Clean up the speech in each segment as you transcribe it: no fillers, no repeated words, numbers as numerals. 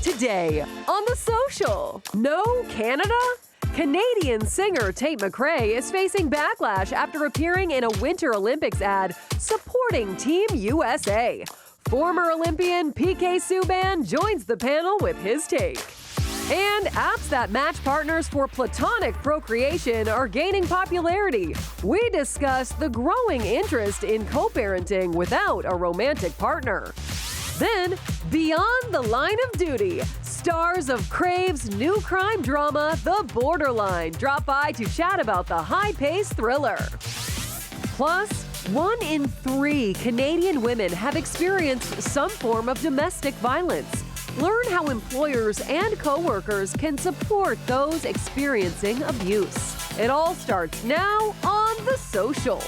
Today on The Social. No Canada? Canadian singer Tate McRae is facing backlash after appearing in a Winter Olympics ad supporting Team USA. Former Olympian PK Subban joins the panel with his take. And apps that match partners for platonic procreation are gaining popularity. We discuss the growing interest in co-parenting without a romantic partner. Then, beyond the line of duty, stars of Crave's new crime drama, The Borderline, drop by to chat about the high-paced thriller. Plus, 1 in 3 Canadian women have experienced some form of domestic violence. Learn how employers and coworkers can support those experiencing abuse. It all starts now on The Social.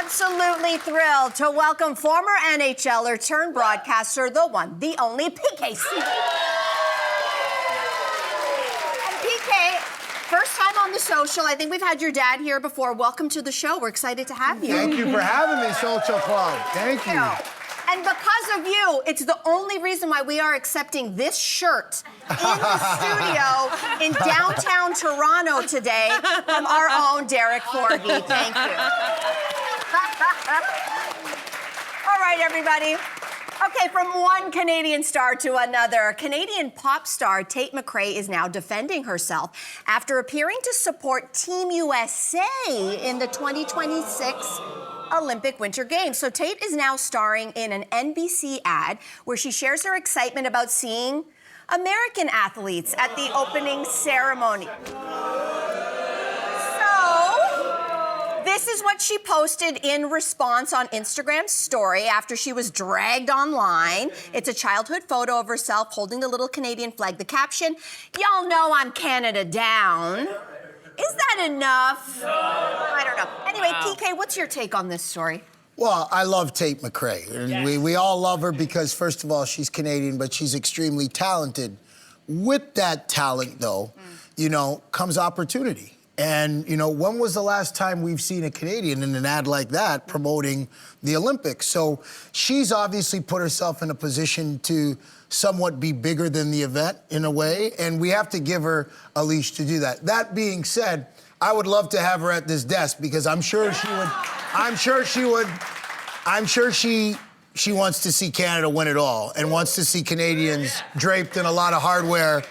Absolutely thrilled to welcome former NHLer turned broadcaster, the one, the only PK. And PK, first time on The Social. I think we've had your dad here before. Welcome to the show. We're excited to have you. Thank you for having me, Social Club. Thank you. And because of you, it's the only reason why we are accepting this shirt in the studio in downtown Toronto today from our own Derek Forgy. Thank you. All right, everybody. Okay, from one Canadian star to another, Canadian pop star Tate McRae is now defending herself after appearing to support Team USA in the 2026 Olympic Winter Games. So Tate is now starring in an NBC ad where she shares her excitement about seeing American athletes at the opening ceremony. This is what she posted in response on Instagram's story after she was dragged online. It's a childhood photo of herself holding the little Canadian flag. The caption, "Y'all know I'm Canada down." Is that enough? I don't know. Anyway, PK, what's your take on this story? Well, I love Tate McRae. Yes. We all love her because, first of all, she's Canadian, but she's extremely talented. With that talent, though, comes opportunity. And, when was the last time we've seen a Canadian in an ad like that promoting the Olympics? So she's obviously put herself in a position to somewhat be bigger than the event in a way, and we have to give her a leash to do that. That being said, I would love to have her at this desk because I'm sure she wants to see Canada win it all and wants to see Canadians draped in a lot of hardware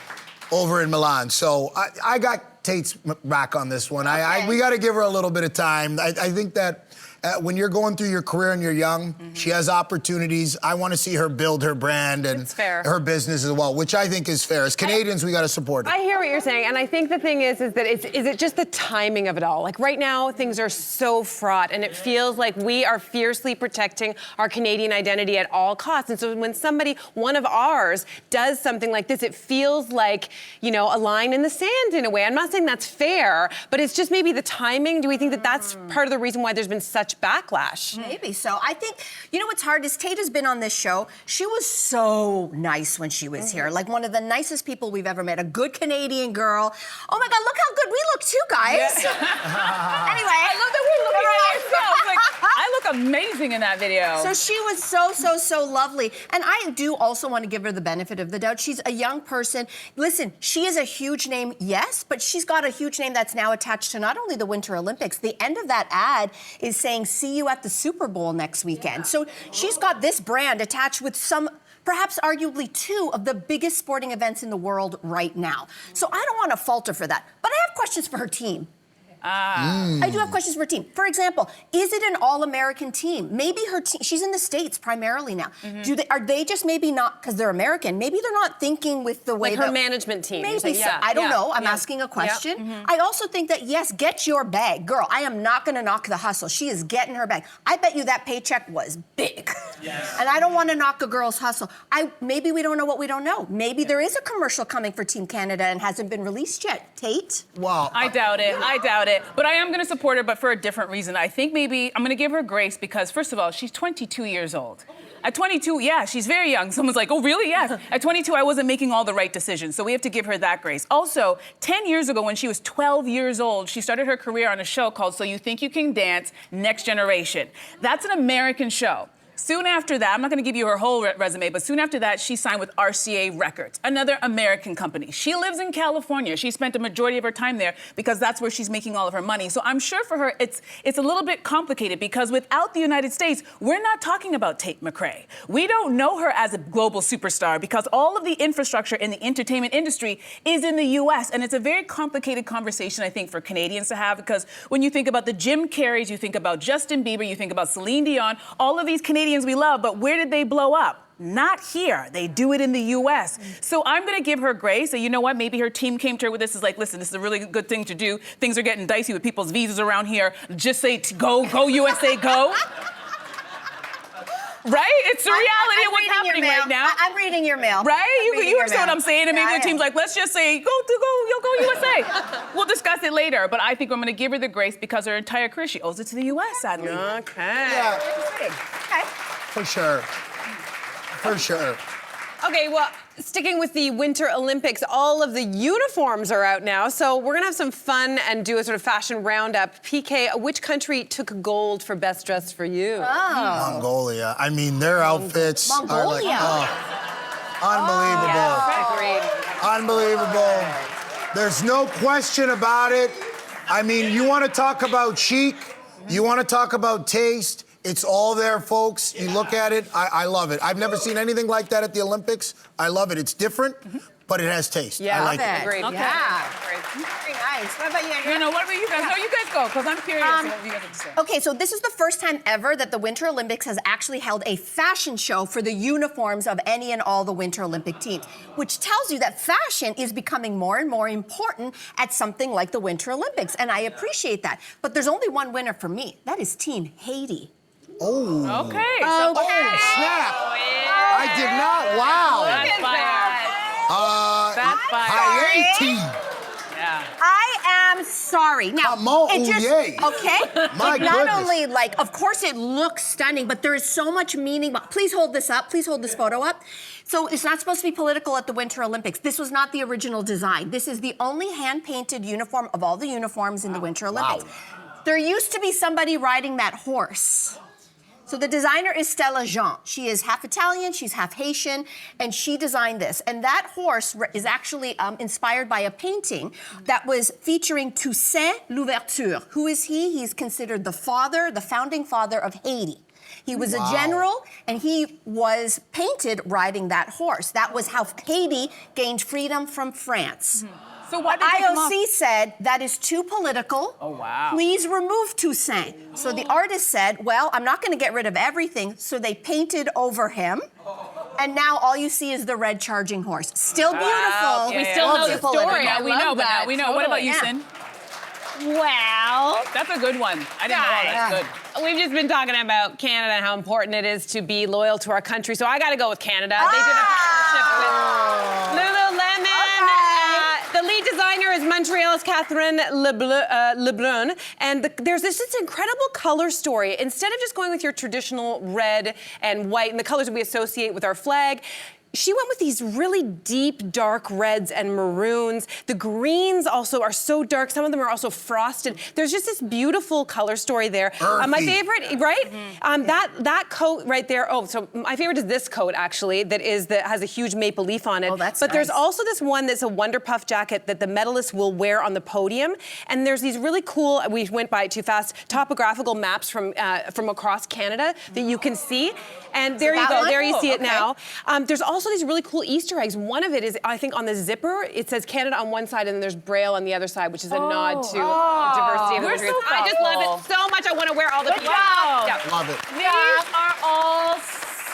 over in Milan. So I got Tate's back on this one. Okay. We got to give her a little bit of time. I think that when you're going through your career and you're young, she has opportunities. I want to see her build her brand and her business as well, which I think is fair. As Canadians, we got to support her. I hear what you're saying, and I think the thing is that is it just the timing of it all? Like right now, things are so fraught, and it feels like we are fiercely protecting our Canadian identity at all costs. And so when somebody, one of ours, does something like this, it feels like, a line in the sand in a way. I'm not saying that's fair, but it's just maybe the timing. Do we think that that's part of the reason why there's been such backlash? Maybe so. I think, what's hard is Tate has been on this show. She was so nice when she was here. Like one of the nicest people we've ever met. A good Canadian girl. Oh my God, look how good we look too, guys. Yeah. Anyway. I love that we look at ourselves. Like, I look amazing in that video. So she was so lovely. And I do also want to give her the benefit of the doubt. She's a young person. Listen, she is a huge name, yes, but she's got a huge name that's now attached to not only the Winter Olympics. The end of that ad is saying saying, see you at the Super Bowl next weekend. So she's got this brand attached with some, perhaps arguably two of the biggest sporting events in the world right now. So I don't want to fault her for that. But I have questions for her team. I do have questions for her team. For example, is it an all-American team? Maybe her team, she's in the States primarily now. Are they just maybe not, because they're American, maybe they're not thinking with the way like her management team. Maybe so. I don't know. I'm asking a question. I also think that, yes, get your bag. Girl, I am not going to knock the hustle. She is getting her bag. I bet you that paycheck was big. Yes. And I don't want to knock a girl's hustle. Maybe we don't know what we don't know. Maybe there is a commercial coming for Team Canada and hasn't been released yet. Tate? Wow. I doubt it. I doubt it. But I am going to support her, but for a different reason. I think maybe I'm going to give her grace because, first of all, she's 22 years old. At 22, yeah, she's very young. Someone's like, oh, really? Yes. At 22, I wasn't making all the right decisions, so we have to give her that grace. Also, 10 years ago, when she was 12 years old, she started her career on a show called So You Think You Can Dance, Next Generation. That's an American show. Soon after that, I'm not going to give you her whole resume, but soon after that, she signed with RCA Records, another American company. She lives in California. She spent a majority of her time there because that's where she's making all of her money. So I'm sure for her, it's a little bit complicated because without the United States, we're not talking about Tate McRae. We don't know her as a global superstar because all of the infrastructure in the entertainment industry is in the U.S. And it's a very complicated conversation, I think, for Canadians to have because when you think about the Jim Carreys, you think about Justin Bieber, you think about Celine Dion, all of these Canadians we love, but where did they blow up? Not here. They do it in the U.S. So I'm going to give her grace. And you know what? Maybe her team came to her with this. Is like, listen, this is a really good thing to do. Things are getting dicey with people's visas around here. Just say, go, USA, go. Right? It's the reality of what's happening right now. I'm reading your mail. Right? You understand what I'm saying? And maybe the team's like, let's just say, go USA. We'll discuss it later. But I think I'm going to give her the grace because her entire career, she owes it to the U.S., sadly. Okay. Yeah. Okay. For sure. For sure. Okay, well, sticking with the Winter Olympics, all of the uniforms are out now, so we're gonna have some fun and do a sort of fashion roundup. PK, which country took gold for best dressed for you? Oh. Mongolia. I mean, their outfits are like, unbelievable. There's no question about it. I mean, you want to talk about chic, you want to talk about taste. It's all there, folks. You look at it, I love it. I've never seen anything like that at the Olympics. I love it. It's different, but it has taste. Yeah, I like it. Agreed. Okay. Yeah. Very nice. What about you, Andrea? What about you guys? No, you guys go, because I'm curious what you guys have to say. Okay, so this is the first time ever that the Winter Olympics has actually held a fashion show for the uniforms of any and all the Winter Olympic teams, which tells you that fashion is becoming more and more important at something like the Winter Olympics, and I appreciate that. But there's only one winner for me. That is Team Haiti. Oh. Okay. Oh, snap. I did not. Wow. That's fire. That's fire. Haiti. Yeah. I am sorry. Now, Come on, it just, yay. okay? My Not goodness. only, like, of course it looks stunning, but there is so much meaning. Please hold this up. Please hold this photo up. So it's not supposed to be political at the Winter Olympics. This was not the original design. This is the only hand-painted uniform of all the uniforms in the Winter Olympics. Wow. There used to be somebody riding that horse. So the designer is Stella Jean. She is half Italian, she's half Haitian, and she designed this. And that horse is actually inspired by a painting that was featuring Toussaint Louverture. Who is he? He's considered the founding father of Haiti. He was a general, and he was painted riding that horse. That was how Haiti gained freedom from France. So why did they take him off? IOC said that is too political. Oh, wow. Please remove Toussaint. So the artist said, well, I'm not going to get rid of everything. So they painted over him. And now all you see is the red charging horse. Still beautiful. Yeah, We still know the story. Yeah, we know, but now we know. What about you, Totally. Sin? Well, That's a good one. I didn't know that's good. we've just been talking about Canada and how important it is to be loyal to our country, so I got to go with Canada. They did a partnership with Lululemon. The lead designer is Montreal's Catherine Lebrun, and there's this incredible color story. Instead of just going with your traditional red and white and the colors that we associate with our flag, she went with these really deep, dark reds and maroons. The greens also are so dark. Some of them are also frosted. There's just this beautiful color story there. My favorite, right? That coat right there. Oh, so my favorite is this coat actually. That has a huge maple leaf on it. Oh, that's But nice. there's also this one that's a Wonder Puff jacket that the medalists will wear on the podium. And there's these really cool. We went by it too fast. Topographical maps from across Canada that you can see. And there you go. There you see it now. There's also these really cool Easter eggs. One of it is, I think, on the zipper, it says Canada on one side and then there's Braille on the other side, which is a nod to diversity of immigrants. I just love it so much. I want to wear all the pieces. Wow. Love it. These are all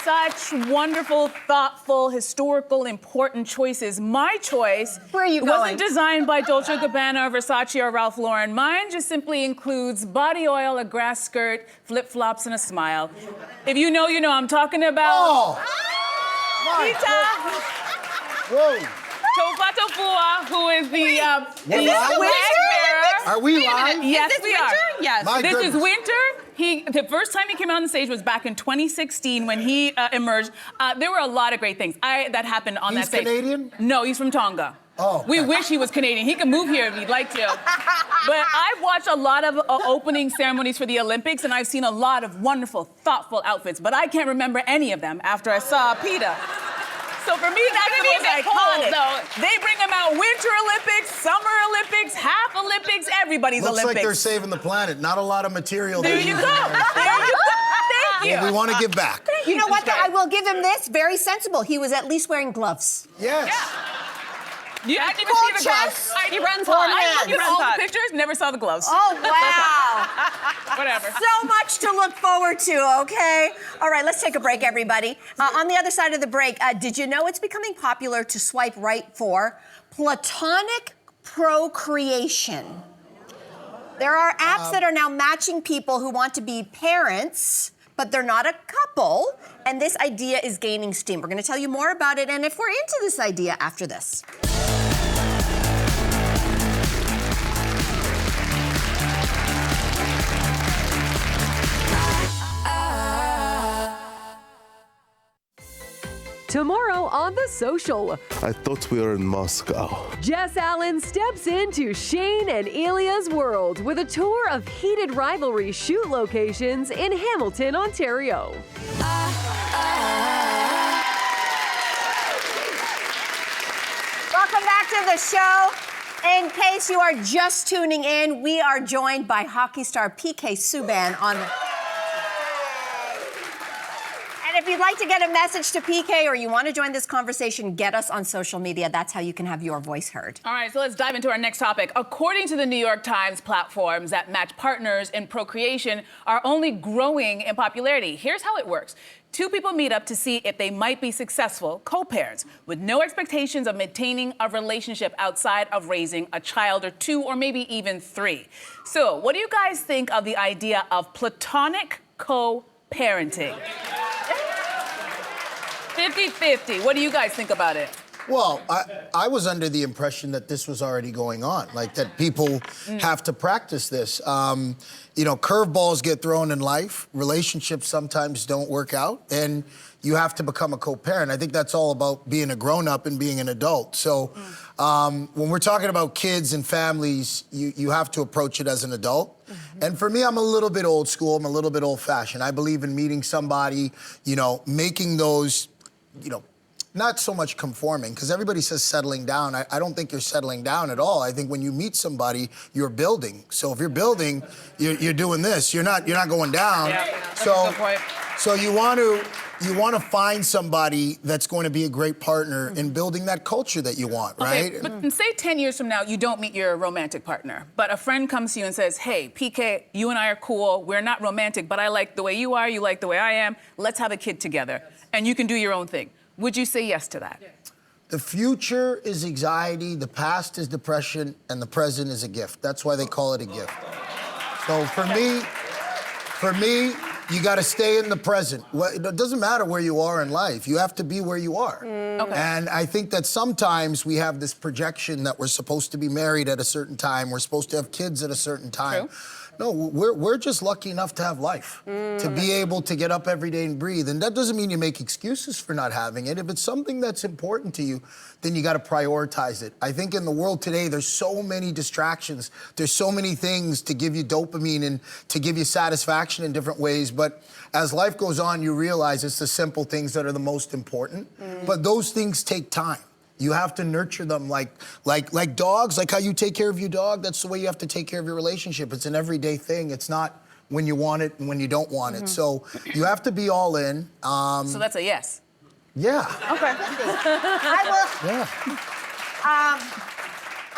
such wonderful, thoughtful, historical, important choices. My choice wasn't designed by Dolce & Gabbana, or Versace, or Ralph Lauren. Mine just simply includes body oil, a grass skirt, flip-flops, and a smile. If you know, you know. I'm talking about Pita Whoa. Tofua, who is the We're live? Are we live? Yes, Is this we are. winter? Yes. My This goodness. is winter. The first time he came out on stage was back in 2016 when he emerged. There were a lot of great things that happened on that He's stage. Canadian? No, he's from Tonga. Oh. We wish he was Canadian. He could move here if he'd like to. But I've watched a lot of opening ceremonies for the Olympics, and I've seen a lot of wonderful, thoughtful outfits, but I can't remember any of them after I saw PETA. So for me, that's the most iconic. They bring them out Winter Olympics, Summer Olympics, Half Olympics, everybody's Looks Olympics. like they're saving the planet. Not a lot of material. There you go. There you go. Thank you. Well, we want to give back. You know what, though? I will give him this. Very sensible. He was at least wearing gloves. Yes. You I didn't even Full see the gloves. chest. He runs Full hot. hands. I looked at all the pictures, never saw the gloves. Oh, wow. Whatever. So much to look forward to, okay? All right, let's take a break, everybody. On the other side of the break, did you know it's becoming popular to swipe right for platonic procreation? There are apps that are now matching people who want to be parents, but they're not a couple, and this idea is gaining steam. We're going to tell you more about it and if we're into this idea after this. Tomorrow on The Social, I thought we were in Moscow. Jess Allen steps into Shane and Elia's world with a tour of heated rivalry shoot locations in Hamilton, Ontario. Welcome back to the show. In case you are just tuning in, we are joined by hockey star PK Subban on the... And if you'd like to get a message to PK or you want to join this conversation, get us on social media. That's how you can have your voice heard. All right, so let's dive into our next topic. According to the New York Times, platforms that match partners in procreation are only growing in popularity. Here's how it works. Two people meet up to see if they might be successful co-parents with no expectations of maintaining a relationship outside of raising a child or two or maybe even three. So what do you guys think of the idea of platonic co-parenting? 50-50. What do you guys think about it? Well, I was under the impression that this was already going on, like that people have to practice this. You know, curveballs get thrown in life. Relationships sometimes don't work out, and you have to become a co-parent. I think that's all about being a grown-up and being an adult. So when we're talking about kids and families, you have to approach it as an adult. And for me, I'm a little bit old school. I'm a little bit old-fashioned. I believe in meeting somebody, you know, making those, you know, not so much conforming, because everybody says settling down. I don't think you're settling down at all. I think when you meet somebody, you're building. So if you're building, you're doing this. You're not going down. Yeah, that's a good point. So you want to find somebody that's going to be a great partner in building that culture that you want, right? Okay, but say 10 years from now, you don't meet your romantic partner, but a friend comes to you and says, hey, PK, you and I are cool. We're not romantic, but I like the way you are. You like the way I am. Let's have a kid together. And you can do your own thing. Would you say yes to that? The future is anxiety, the past is depression, and the present is a gift. That's why they call it a gift. So for me, you got to stay in the present. It doesn't matter where you are in life. You have to be where you are. Okay. And I think that sometimes we have this projection that we're supposed to be married at a certain time. We're supposed to have kids at a certain time. True. No, we're just lucky enough to have life, to be able to get up every day and breathe. And that doesn't mean you make excuses for not having it. If it's something that's important to you, then you got to prioritize it. I think in the world today, there's so many distractions. There's so many things to give you dopamine and to give you satisfaction in different ways. But as life goes on, you realize it's the simple things that are the most important. But those things take time. You have to nurture them like dogs, like how you take care of your dog. That's the way you have to take care of your relationship. It's an everyday thing. It's not when you want it and when you don't want it. So you have to be all in. So that's a yes. Yeah. Okay. I will. Yeah.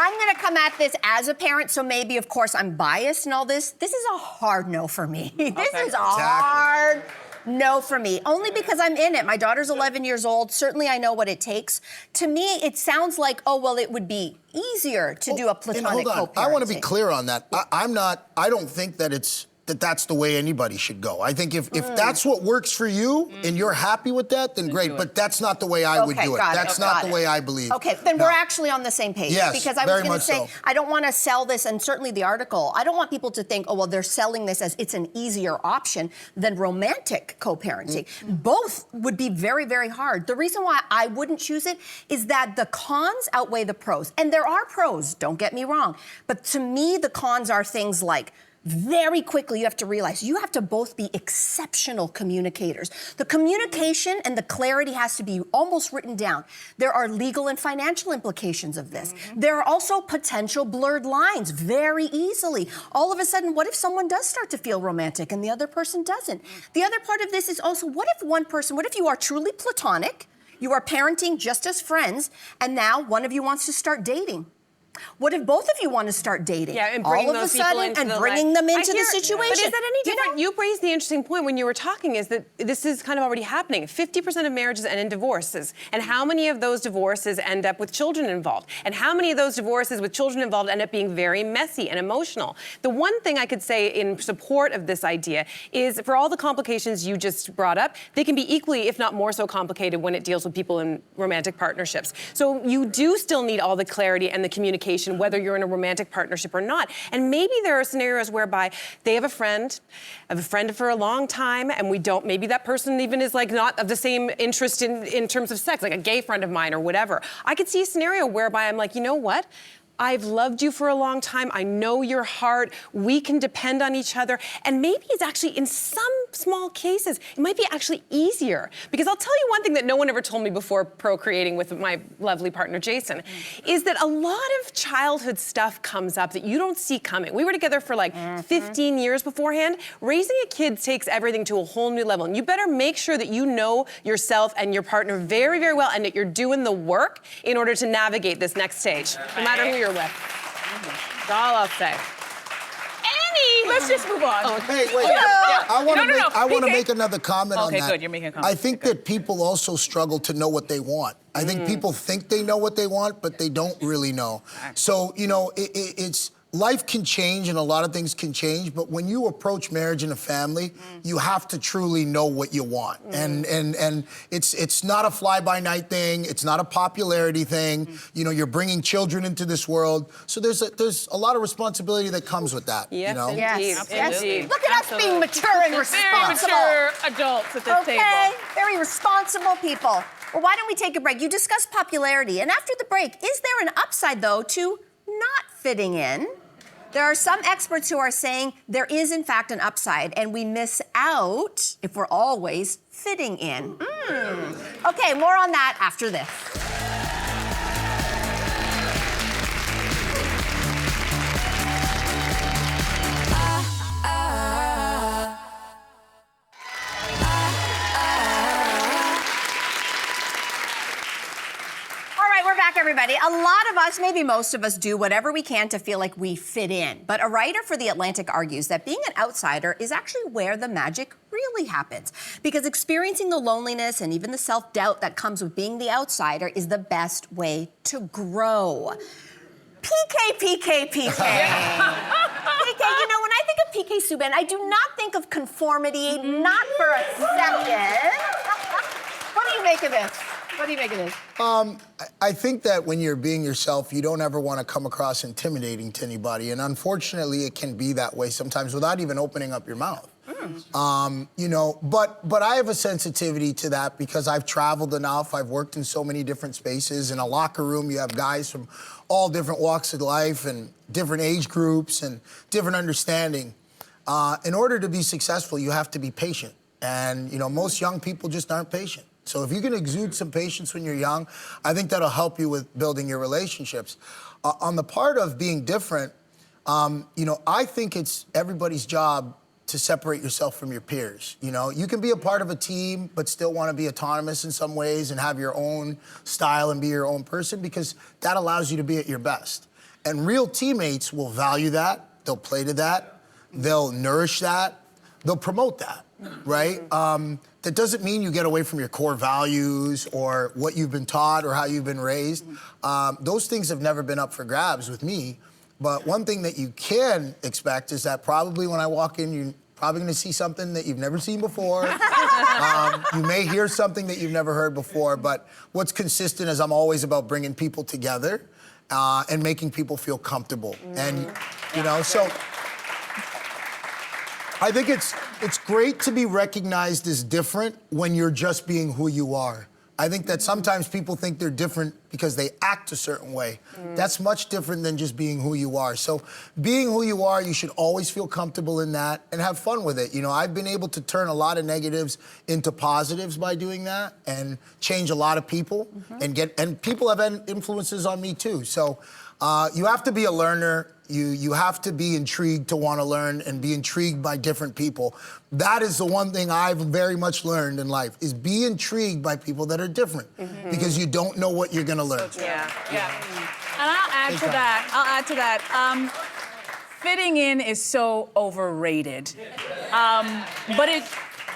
I'm going to come at this as a parent, so maybe, of course, I'm biased and all this. This is a hard no for me. This is a hard no for me, only because I'm in it. My daughter's 11 years old. Certainly, I know what it takes. To me, it sounds like, oh, well, it would be easier to do a platonic co-parenting. I want to be clear on that. I don't think that that's the way anybody should go. I think if that's what works for you and you're happy with that, then great. But that's not the way I would do it. That's not the way I believe. Okay, then we're actually on the same page. Yes, because I was going to say, so. I don't want to sell this, and certainly the article, I don't want people to think, oh, well, they're selling this as it's an easier option than romantic co-parenting. Both would be very, very hard. The reason why I wouldn't choose it is that the cons outweigh the pros. And there are pros, don't get me wrong. But to me, the cons are things like, very quickly, you have to realize you have to both be exceptional communicators. The communication and the clarity has to be almost written down. There are legal and financial implications of this. There are also potential blurred lines very easily. All of a sudden, what if someone does start to feel romantic and the other person doesn't? The other part of this is also, what if you are truly platonic, you are parenting just as friends, and now one of you wants to start dating? What if both of you want to start dating? Yeah, and bringing all of those a sudden people into and bringing them into the situation. But is that any different? You raised the interesting point when you were talking is that this is kind of already happening. 50% of marriages end in divorces. And how many of those divorces end up with children involved? And how many of those divorces with children involved end up being very messy and emotional? The one thing I could say in support of this idea is for all the complications you just brought up, they can be equally, if not more so complicated when it deals with people in romantic partnerships. So you do still need all the clarity and the communication, whether you're in a romantic partnership or not. And maybe there are scenarios whereby they have a friend for a long time, and maybe that person even is like not of the same interest in terms of sex, like a gay friend of mine or whatever. I could see a scenario whereby I'm like, you know what? I've loved you for a long time. I know your heart. We can depend on each other. And maybe it's actually, in some small cases, it might be actually easier. Because I'll tell you one thing that no one ever told me before procreating with my lovely partner, Jason, is that a lot of childhood stuff comes up that you don't see coming. We were together for like 15 years beforehand. Raising a kid takes everything to a whole new level. And you better make sure that you know yourself and your partner very, very well, and that you're doing the work in order to navigate this next stage, no matter who you're with. That's all I'll say. Let's just move on. Oh, hey, wait. I want to make another comment on that. Okay, good. You're making a comment. I think that people also struggle to know what they want. I think people think they know what they want, but they don't really know. So, it's life can change and a lot of things can change, but when you approach marriage and a family, you have to truly know what you want. And it's not a fly-by-night thing. It's not a popularity thing. You're bringing children into this world. So there's a lot of responsibility that comes with that. Yes, indeed. Yes. Absolutely. Look at us being mature and responsible. Very mature adults at this table. Very responsible people. Well, why don't we take a break? You discussed popularity, and after the break, is there an upside, though, to not fitting in? There are some experts who are saying there is, in fact, an upside, and we miss out if we're always fitting in. Okay, more on that after this. Everybody, a lot of us, maybe most of us, do whatever we can to feel like we fit in. But a writer for The Atlantic argues that being an outsider is actually where the magic really happens. Because experiencing the loneliness and even the self-doubt that comes with being the outsider is the best way to grow. PK. PK, when I think of PK Subban, I do not think of conformity, not for a second. What do you make of this? What do you make of this? I think that when you're being yourself, you don't ever want to come across intimidating to anybody. And unfortunately, it can be that way sometimes without even opening up your mouth. You know, but I have a sensitivity to that because I've traveled enough. I've worked in so many different spaces. In a locker room, you have guys from all different walks of life and different age groups and different understanding. In order to be successful, you have to be patient. And, you know, most young people just aren't patient. So if you can exude some patience when you're young, I think that'll help you with building your relationships. On the part of being different, you know, I think it's everybody's job to separate yourself from your peers. You know, you can be a part of a team, but still want to be autonomous in some ways and have your own style and be your own person because that allows you to be at your best. And real teammates will value that, they'll play to that, they'll nourish that, they'll promote that, right? That doesn't mean you get away from your core values or what you've been taught or how you've been raised. Those things have never been up for grabs with me. But one thing that you can expect is that probably when I walk in, you're probably gonna see something that you've never seen before. You may hear something that you've never heard before, but what's consistent is I'm always about bringing people together and making people feel comfortable. And, you know, so I think it's great to be recognized as different when you're just being who you are. I think that sometimes people think they're different because they act a certain way. That's much different than just being who you are. So being who you are, you should always feel comfortable in that and have fun with it. You know, I've been able to turn a lot of negatives into positives by doing that and change a lot of people and people have influences on me too. So you have to be a learner. You have to be intrigued to want to learn and be intrigued by different people. That is the one thing I've very much learned in life, is be intrigued by people that are different because you don't know what you're going to learn. Yeah. And I'll add to that. Fitting in is so overrated. But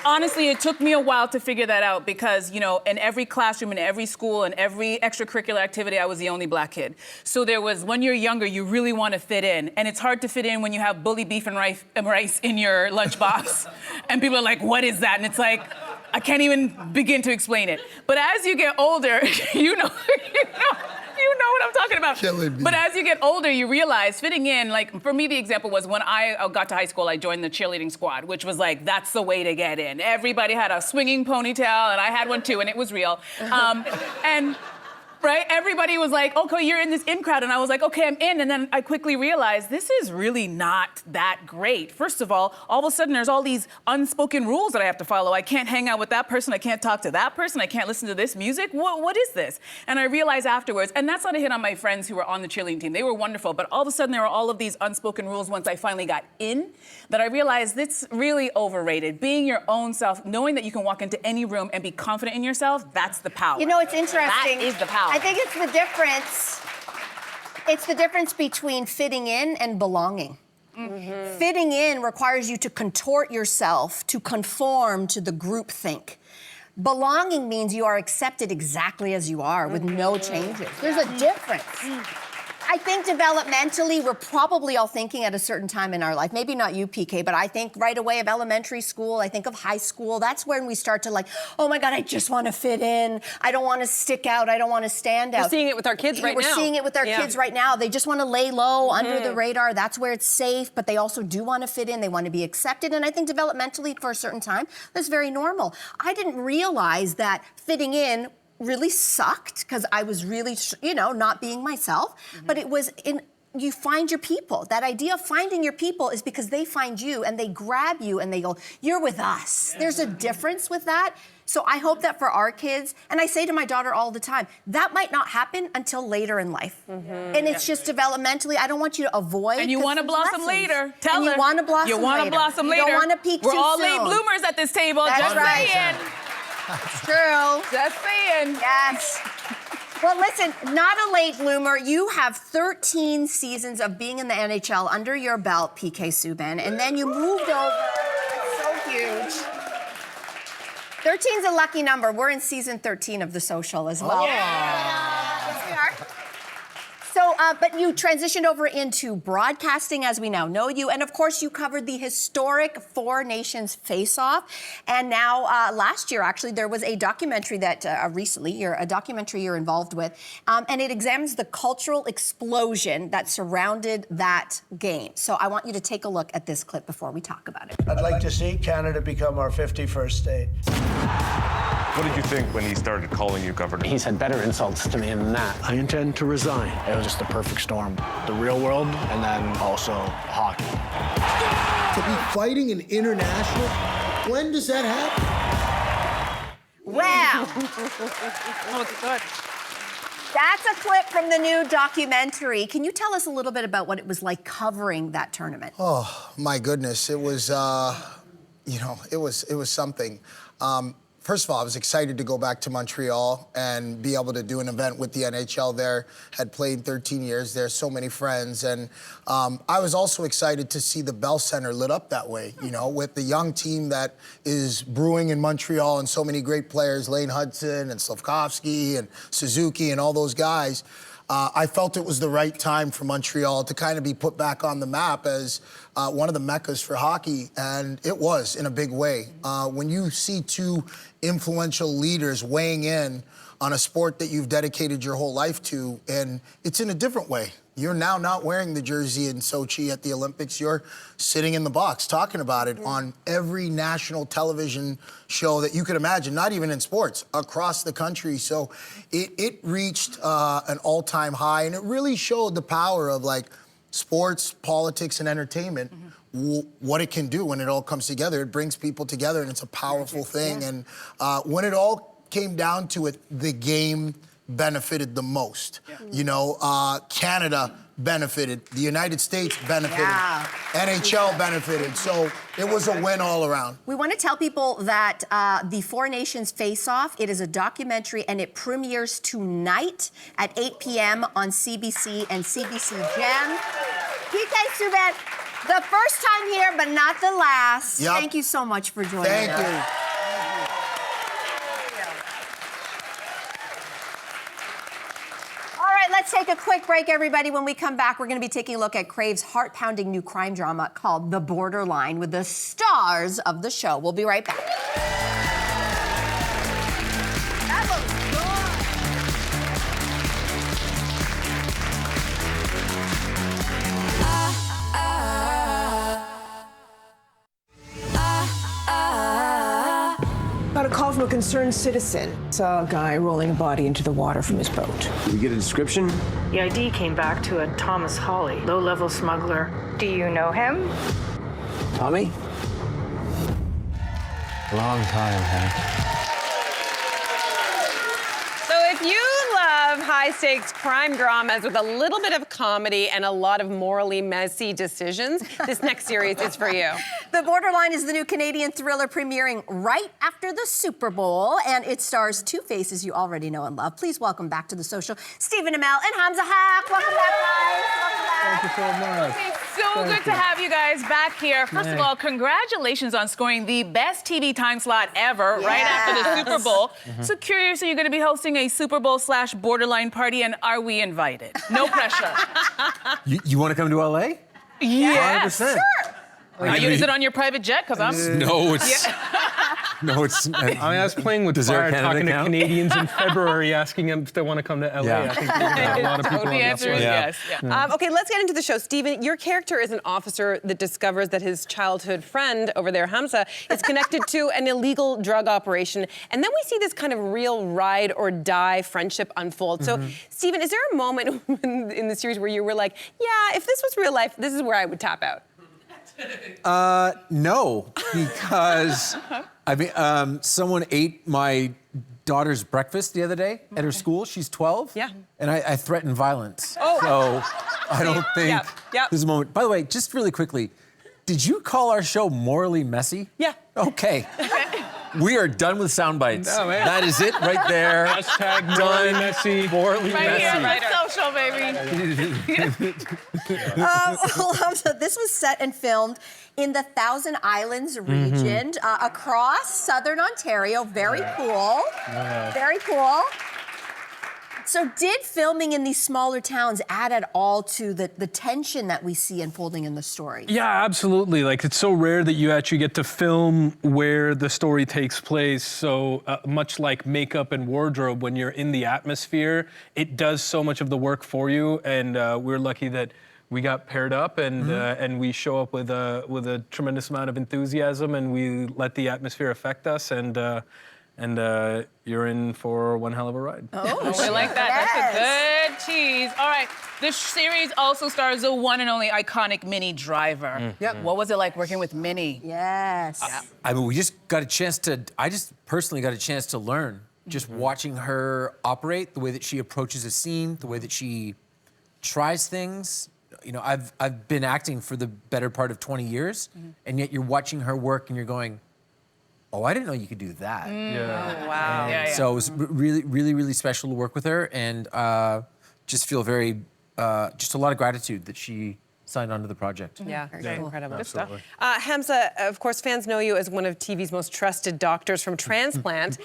honestly, it took me a while to figure that out because, you know, in every classroom, in every school, in every extracurricular activity, I was the only black kid. So there was, when you're younger, you really want to fit in. And it's hard to fit in when you have bully beef and rice in your lunchbox. And people are like, what is that? And it's like, I can't even begin to explain it. But as you get older, you know what I'm talking about. But as you get older, you realize fitting in, like for me, the example was when I got to high school, I joined the cheerleading squad, which was like, that's the way to get in. Everybody had a swinging ponytail and I had one too, and it was real. And right, everybody was like, okay, you're in this in crowd. And I was like, okay, I'm in. And then I quickly realized this is really not that great. First of all of a sudden there's all these unspoken rules that I have to follow. I can't hang out with that person. I can't talk to that person. I can't listen to this music. What is this? And I realized afterwards, and that's not a hit on my friends who were on the cheerleading team. They were wonderful, but all of a sudden there were all of these unspoken rules once I finally got in that I realized it's really overrated. Being your own self, knowing that you can walk into any room and be confident in yourself, that's the power. You know, it's interesting. That is the power. I think it's the difference. It's the difference between fitting in and belonging. Fitting in requires you to contort yourself to conform to the group think. Belonging means you are accepted exactly as you are with no changes. There's a difference. I think developmentally, we're probably all thinking at a certain time in our life, maybe not you, PK, but I think right away of elementary school, I think of high school. That's when we start to like, oh my God, I just want to fit in. I don't want to stick out. I don't want to stand out. We're seeing it with our kids right now. We're seeing it with our kids right now. They just want to lay low under the radar. That's where it's safe, but they also do want to fit in. They want to be accepted. And I think developmentally for a certain time, that's very normal. I didn't realize that fitting in really sucked because I was really, not being myself. But it was you find your people. That idea of finding your people is because they find you and they grab you and they go, you're with us. There's a difference with that. So I hope that for our kids, and I say to my daughter all the time, that might not happen until later in life. And it's just developmentally, I don't want you to avoid. And you want to blossom later. Tell her. You want to blossom later. You want to blossom later. You don't want to peak too soon. We're all late bloomers at this table. That's just right. saying. It's true. Just saying. Yes. Well, listen, not a late bloomer. You have 13 seasons of being in the NHL under your belt, PK Subban, and then you moved over. That's so huge. 13's a lucky number. We're in season 13 of The Social as well. Yeah. Yes, we are. So But you transitioned over into broadcasting as we now know you. And of course, you covered the historic Four Nations face-off. And now, last year, actually, there was a documentary that a documentary you're involved with. And it examines the cultural explosion that surrounded that game. So I want you to take a look at this clip before we talk about it. I'd like to see Canada become our 51st state. What did you think when he started calling you governor? He said better insults to me than that. I intend to resign. It was just the perfect storm. The real world and then also hockey. To be fighting an international, when does that happen? Wow. Oh, good. That's a clip from the new documentary. Can you tell us a little bit about what it was like covering that tournament? Oh, my goodness. It was, it was something. First of all, I was excited to go back to Montreal and be able to do an event with the NHL there. Had played 13 years there, so many friends. And I was also excited to see the Bell Center lit up that way, with the young team that is brewing in Montreal and so many great players, Lane Hudson and Slavkovsky and Suzuki and all those guys. I felt it was the right time for Montreal to kind of be put back on the map as one of the meccas for hockey, and it was in a big way. When you see two influential leaders weighing in on a sport that you've dedicated your whole life to, and it's in a different way. You're now not wearing the jersey in Sochi at the Olympics. You're sitting in the box talking about it on every national television show that you could imagine, not even in sports, across the country. So it reached an all-time high, and it really showed the power of sports, politics, and entertainment, what it can do when it all comes together. It brings people together, and it's a powerful thing. Yeah. And when it all came down to it, the game benefited the most. Yeah. Canada benefited, the United States benefited, NHL benefited, so it was a win all around. We want to tell people that the Four Nations Face-Off, it is a documentary and it premieres tonight at 8 p.m. on CBC and CBC Gem. PK Subban, the first time here, but not the last. Yep. Thank you so much for joining us. Thank you. Let's take a quick break, everybody. When we come back, we're going to be taking a look at Crave's heart-pounding new crime drama called The Borderline with the stars of the show. We'll be right back. That looks good. Got a call from a concerned citizen. Saw a guy rolling a body into the water from his boat. Did we get a description? The ID came back to a Thomas Hawley, low-level smuggler. Do you know him? Tommy? Long time, huh? So if you love high-stakes crime dramas with a little bit of comedy and a lot of morally messy decisions, this next series is for you. The Borderline is the new Canadian thriller premiering right after the Super Bowl, and it stars two faces you already know and love. Please welcome back to the social, Stephen Amell and Hamza. Welcome back, guys. Welcome back. Thank you so much. It's so good to have you guys back here. First of all, congratulations on scoring the best TV time slot ever right after the Super Bowl. So curious, are you going to be hosting a Super Bowl/Borderline party, and are we invited? No pressure. You want to come to LA? Yes. 100%. Sure. Is it on your private jet? Because I'm... No, it's... No, it's... I was playing with fire, talking to Canadians in February, asking them if they want to come to LA. Yeah. I think a lot of people The answer is yes. Okay, let's get into the show. Stephen, your character is an officer that discovers that his childhood friend over there, Hamza, is connected to an illegal drug operation. And then we see this kind of real ride or die friendship unfold. So, Stephen, is there a moment in the series where you were like, yeah, if this was real life, this is where I would tap out? No, because someone ate my daughter's breakfast the other day at her school. She's 12. Yeah. And I threatened violence. Oh. So I don't think there's a moment. By the way, just really quickly, did you call our show morally messy? Yeah. Okay. We are done with sound bites. No, man. That is it right there. Hashtag morally messy. Morally Right messy. here, right social, baby. Well, Hamza, this was set and filmed in the Thousand Islands region across southern Ontario. Very cool. Very cool. So did filming in these smaller towns add at all to the tension that we see unfolding in the story? Yeah, absolutely. Like, it's so rare that you actually get to film where the story takes place. So much like makeup and wardrobe, when you're in the atmosphere, it does so much of the work for you. And we're lucky that we got paired up, and we show up with a tremendous amount of enthusiasm, and we let the atmosphere affect us, and you're in for one hell of a ride. Oh, we like that. Yes. That's a good tease. All right, this series also stars the one and only iconic Minnie Driver. Yep. What was it like working with Minnie? Yes. I mean, I just personally got a chance to learn, just watching her operate, the way that she approaches a scene, the way that she tries things. You know, I've been acting for the better part of 20 years, and yet you're watching her work and you're going, oh, I didn't know you could do that. Yeah. Oh, wow. And so it was really, really, really special to work with her, and just feel very, just a lot of gratitude that she signed on to the project. Yeah, incredible. Good stuff. Hamza, of course, fans know you as one of TV's most trusted doctors from Transplant.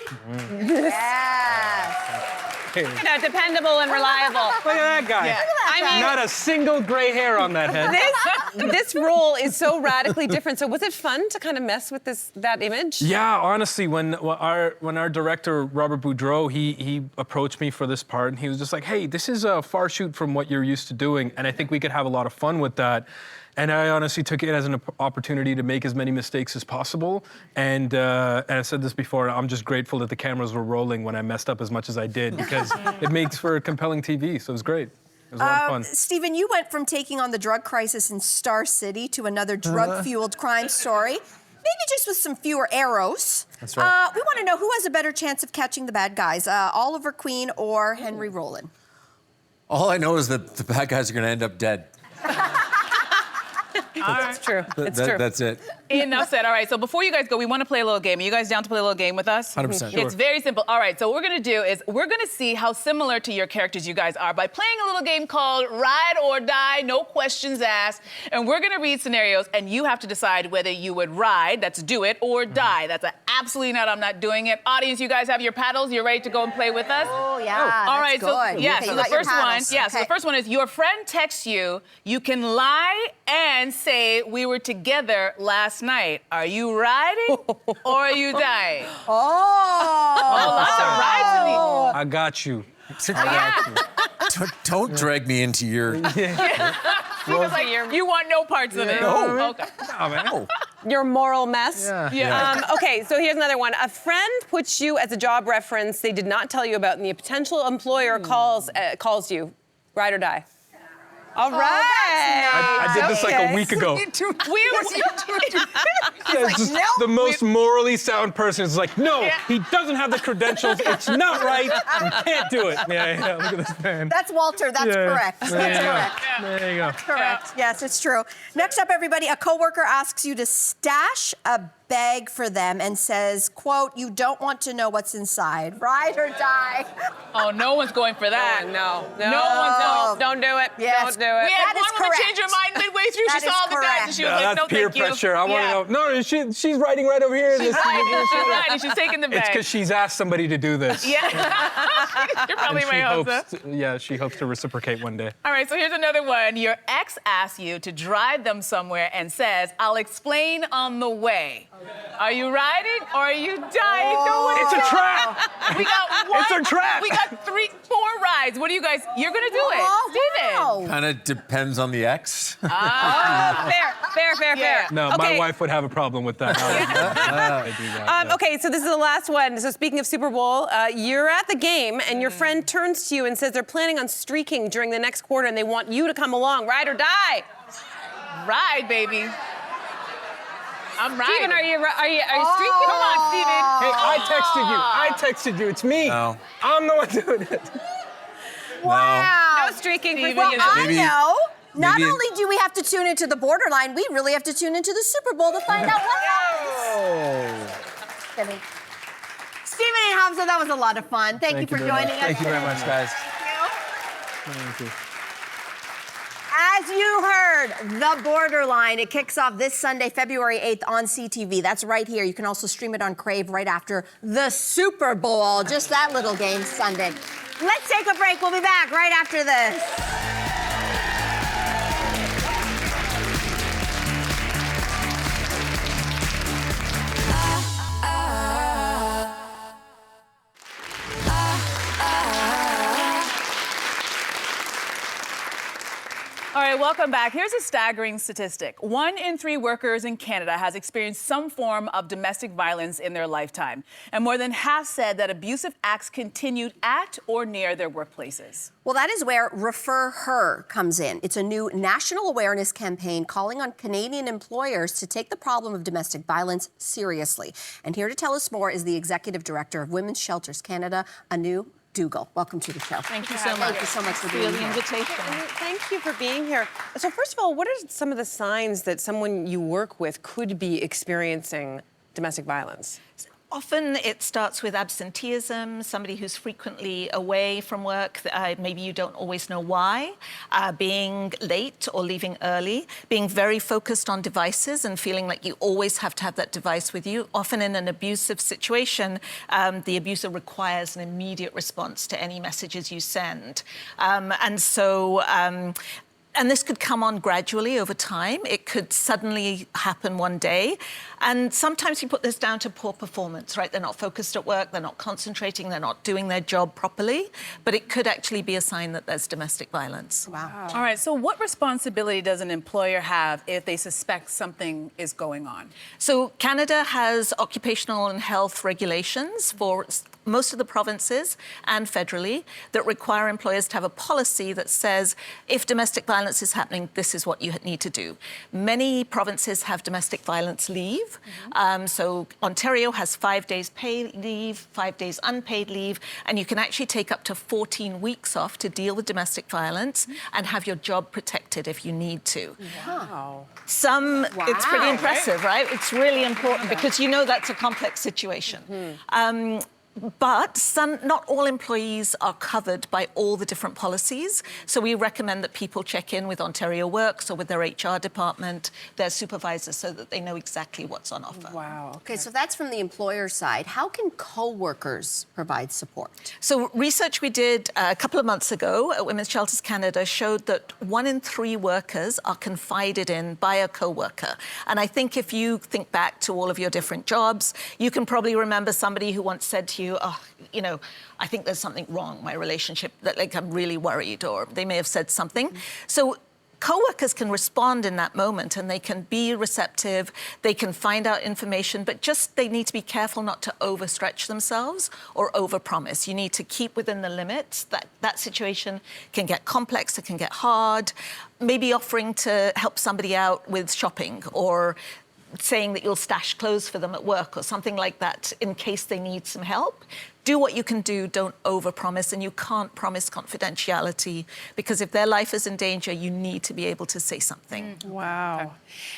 You know, dependable and reliable. Look at that guy. Yeah. I mean, not a single gray hair on that head. This role is so radically different. So was it fun to kind of mess with that image? Yeah, honestly, when our director Robert Boudreau he approached me for this part, and he was just like, "Hey, this is a far shoot from what you're used to doing, and I think we could have a lot of fun with that." And I honestly took it as an opportunity to make as many mistakes as possible. And I said this before, I'm just grateful that the cameras were rolling when I messed up as much as I did, because it makes for compelling TV. So it was great. It was a lot of fun. Stephen, you went from taking on the drug crisis in Star City to another drug-fueled crime story, maybe just with some fewer arrows. That's right. We want to know who has a better chance of catching the bad guys, Oliver Queen or Henry Rollin? All I know is that the bad guys are going to end up dead. It's true. It's true. That's it. Enough said. All right, so before you guys go, we want to play a little game. Are you guys down to play a little game with us? 100%. It's very simple. All right, so what we're going to do is we're going to see how similar to your characters you guys are by playing a little game called Ride or Die, no questions asked. And we're going to read scenarios, and you have to decide whether you would ride, that's do it, or die. That's absolutely not, I'm not doing it. Audience, you guys have your paddles. You're ready to go and play with us? Oh, yeah, all right, that's so good. yeah, Okay, so you the got your first one, paddles. yeah, so Okay. the first one is your friend texts you, you can lie and say we were together last night. Are you riding or are you dying? Lots of rides in these. I got you. Don't drag me into your... He was like, you want no parts of it. No. Okay. Oh, man. No. Your moral mess? Yeah. Okay, so here's another one. A friend puts you as a job reference they did not tell you about, and the potential employer calls you. Ride or die? All right. I did this like a week ago. The most morally sound person is like, no, he doesn't have the credentials. It's not right. You can't do it. Yeah, look at this man. That's Walter. That's correct. That's correct. There you go. Correct. Yes, it's true. Next up, everybody, a coworker asks you to stash a bag for them and says, quote, you don't want to know what's inside. Ride or die. Oh, no one's going for that. No one's going. Don't do it. Yes. Don't do it. We had That is one woman correct. change her mind midway through. That She is saw the guys and she was like, That's no, peer thank you. pressure. I want to know. No, she's riding right over here. She's riding. She's taking the bag. It's because she's asked somebody to do this. Yeah. You're probably And my host. she hopes to reciprocate one day. All right, so here's another one. Your ex asks you to drive them somewhere and says, I'll explain on the way. Are you riding or are you dying? No one It's a knows. trap. We got one. It's a trap. We got 4 rides. What do you guys, you're gonna do it. Steven. Kind of depends on the ex. Fair. No, Okay. my wife would have a problem with that. I do that. Okay, so this is the last one. So speaking of Super Bowl, you're at the game and your friend turns to you and says they're planning on streaking during the next quarter and they want you to come along. Ride or die? Ride, baby. I'm riding. Steven, are you streaking? Come on, Steven. Hey, I texted you. It's me. No. I'm the one doing it. Wow. No streaking for Steven, Steven. I know. Not maybe- only do we have to tune into the borderline, we really have to tune into the Super Bowl to find out what happens. Kidding. Stephen and Hamza, that was a lot of fun. Thank you for joining us. Thank you very much, guys. Thank you. As you heard, The Borderline, it kicks off this Sunday, February 8th on CTV. That's right here. You can also stream it on Crave right after the Super Bowl. Just that little game Sunday. Let's take a break. We'll be back right after this. All right, welcome back. Here's a staggering statistic. 1 in 3 workers in Canada has experienced some form of domestic violence in their lifetime. And more than half said that abusive acts continued at or near their workplaces. Well, that is where Refer Her comes in. It's a new national awareness campaign calling on Canadian employers to take the problem of domestic violence seriously. And here to tell us more is the Executive Director of Women's Shelters Canada, Anu Dougal. Welcome to the show. Thank you so much. Thank you so much for being the here. invitation. Thank you for being here. So first of all, what are some of the signs that someone you work with could be experiencing domestic violence? Often it starts with absenteeism, somebody who's frequently away from work, maybe you don't always know why, being late or leaving early, being very focused on devices and feeling like you always have to have that device with you. Often in an abusive situation, the abuser requires an immediate response to any messages you send. And this could come on gradually over time. It could suddenly happen one day. And sometimes you put this down to poor performance, right? They're not focused at work, they're not concentrating, they're not doing their job properly. But it could actually be a sign that there's domestic violence. Wow. All right, so what responsibility does an employer have if they suspect something is going on? So Canada has occupational and health regulations for most of the provinces and federally that require employers to have a policy that says if domestic violence is happening, this is what you need to do. Many provinces have domestic violence leave. So Ontario has 5 days paid leave, 5 days unpaid leave, and you can actually take up to 14 weeks off to deal with domestic violence and have your job protected if you need to. Wow. It's pretty impressive, right? It's really important because you know that's a complex situation. But not all employees are covered by all the different policies. So we recommend that people check in with Ontario Works or with their HR department, their supervisors, so that they know exactly what's on offer. Wow. Okay, so that's from the employer side. How can co-workers provide support? So research we did a couple of months ago at Women's Shelters Canada showed that 1 in 3 workers are confided in by a co-worker. And I think if you think back to all of your different jobs, you can probably remember somebody who once said to you, I think there's something wrong in my relationship, that like I'm really worried, or they may have said something. So co-workers can respond in that moment and they can be receptive, they can find out information, but just they need to be careful not to overstretch themselves or overpromise. You need to keep within the limits. That situation can get complex, it can get hard. Maybe offering to help somebody out with shopping or saying that you'll stash clothes for them at work or something like that in case they need some help. Do what you can do, don't overpromise, and you can't promise confidentiality because if their life is in danger, you need to be able to say something. Wow. Okay.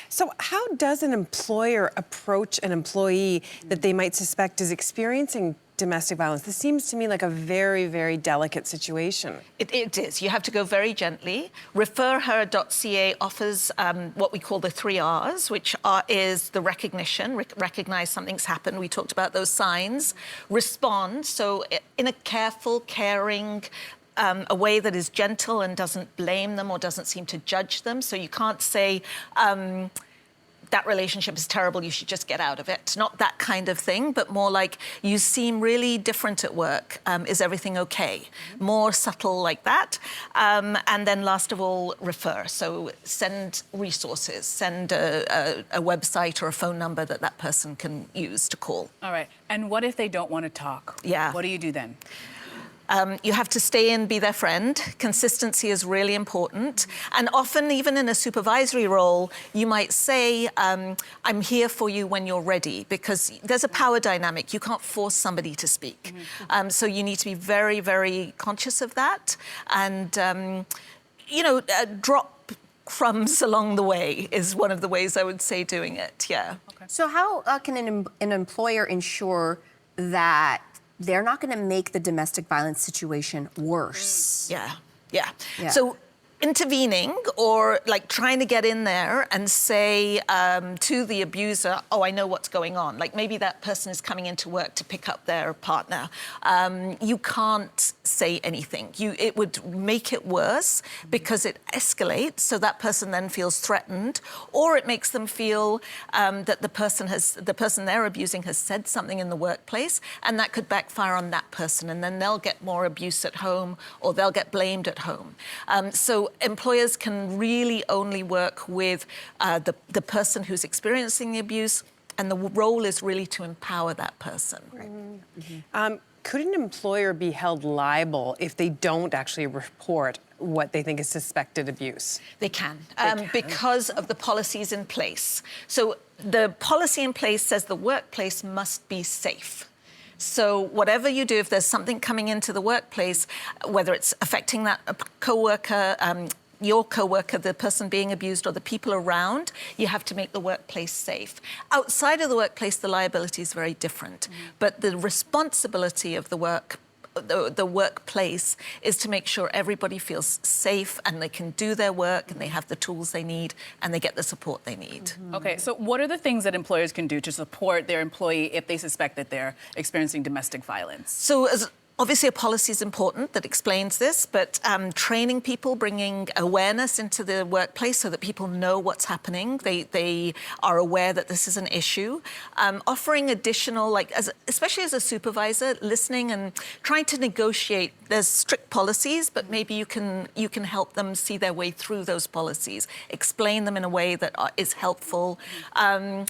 So how does an employer approach an employee that they might suspect is experiencing domestic violence? This seems to me like a very, very delicate situation. It is. You have to go very gently. Referher.ca offers what we call the 3 R's, which is the recognition, recognize something's happened. We talked about those signs. Respond, so in a careful, caring, a way that is gentle and doesn't blame them or doesn't seem to judge them. So you can't say, that relationship is terrible, you should just get out of it. Not that kind of thing, but more like, you seem really different at work. Is everything okay? More subtle like that. And then last of all, refer. So send resources, send a website or a phone number that person can use to call. All right, and what if they don't want to talk? Yeah. What do you do then? You have to stay and be their friend. Consistency is really important. And often, even in a supervisory role, you might say, I'm here for you when you're ready, because there's a power dynamic. You can't force somebody to speak. So you need to be very, very conscious of that. And, drop crumbs along the way is one of the ways I would say doing it, yeah. Okay. So how can an employer ensure that they're not going to make the domestic violence situation worse? Yeah. So intervening or like trying to get in there and say to the abuser, oh, I know what's going on. Like maybe that person is coming into work to pick up their partner. You can't say anything. It would make it worse because it escalates, so that person then feels threatened, or it makes them feel that the person they're abusing has said something in the workplace, and that could backfire on that person, and then they'll get more abuse at home, or they'll get blamed at home. So employers can really only work with the person who's experiencing the abuse, and the role is really to empower that person. Right. Could an employer be held liable if they don't actually report what they think is suspected abuse? They can, because of the policies in place. So the policy in place says the workplace must be safe. So whatever you do, if there's something coming into the workplace, whether it's affecting that coworker, your coworker, the person being abused, or the people around, you have to make the workplace safe. Outside of the workplace, the liability is very different. But the responsibility of the workplace is to make sure everybody feels safe and they can do their work and they have the tools they need and they get the support they need. Okay, so what are the things that employers can do to support their employee if they suspect that they're experiencing domestic violence? So obviously, a policy is important that explains this, but training people, bringing awareness into the workplace so that people know what's happening, they are aware that this is an issue. Offering additional, especially as a supervisor, listening and trying to negotiate. There's strict policies, but maybe you can help them see their way through those policies, explain them in a way that is helpful, and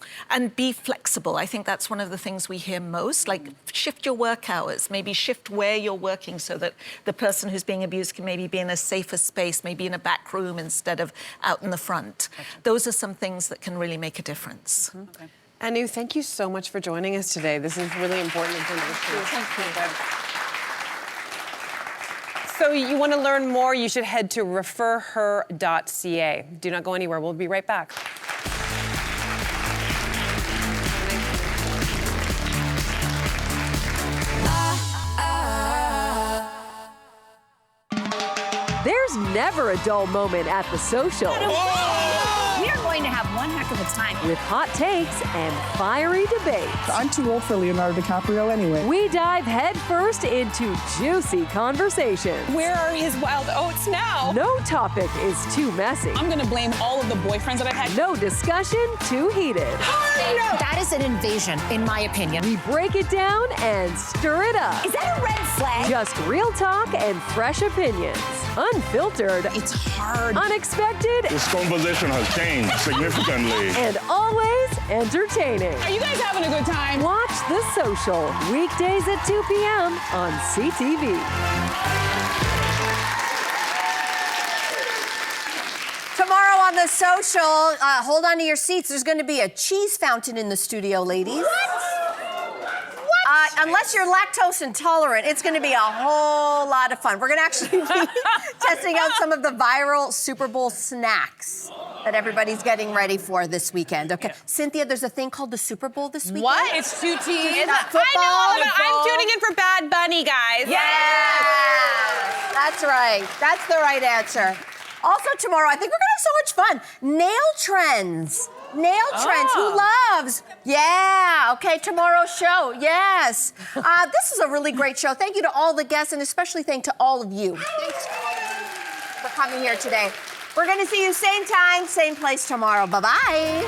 be flexible. I think that's one of the things we hear most, like shift your work hours, maybe shift where you're working so that the person who's being abused can maybe be in a safer space, maybe in a back room instead of out in the front. Gotcha. Those are some things that can really make a difference. Okay. Anu, thank you so much for joining us today. This is really important information. Thank you. So you want to learn more, you should head to referher.ca. Do not go anywhere. We'll be right back. There's never a dull moment at The Social. We are going to have one heck of a time. With hot takes and fiery debates. I'm too old for Leonardo DiCaprio anyway. We dive headfirst into juicy conversations. Where are his wild oats now? No topic is too messy. I'm going to blame all of the boyfriends that I've had. No discussion too heated. No. That is an invasion, in my opinion. We break it down and stir it up. Is that a red flag? Just real talk and fresh opinions. Unfiltered. It's hard. Unexpected. This conversation has changed significantly. And always entertaining. Are you guys having a good time? Watch The Social, weekdays at 2 p.m. on CTV. Tomorrow on The Social, hold on to your seats. There's going to be a cheese fountain in the studio, ladies. Unless you're lactose intolerant, it's going to be a whole lot of fun. We're going to actually be testing out some of the viral Super Bowl snacks that everybody's getting ready for this weekend. Okay, Cynthia, there's a thing called the Super Bowl this weekend. What? It's 2 teams. I know all about it. I'm tuning in for Bad Bunny, guys. Yes! That's right. That's the right answer. Also tomorrow, I think we're going to have so much fun. Nail trends. Nail trends. Who loves? Yeah. Okay, tomorrow's show. Yes. This is a really great show. Thank you to all the guests, and especially thank to all of you. Thanks for coming here today. We're going to see you same time, same place tomorrow. Bye-bye.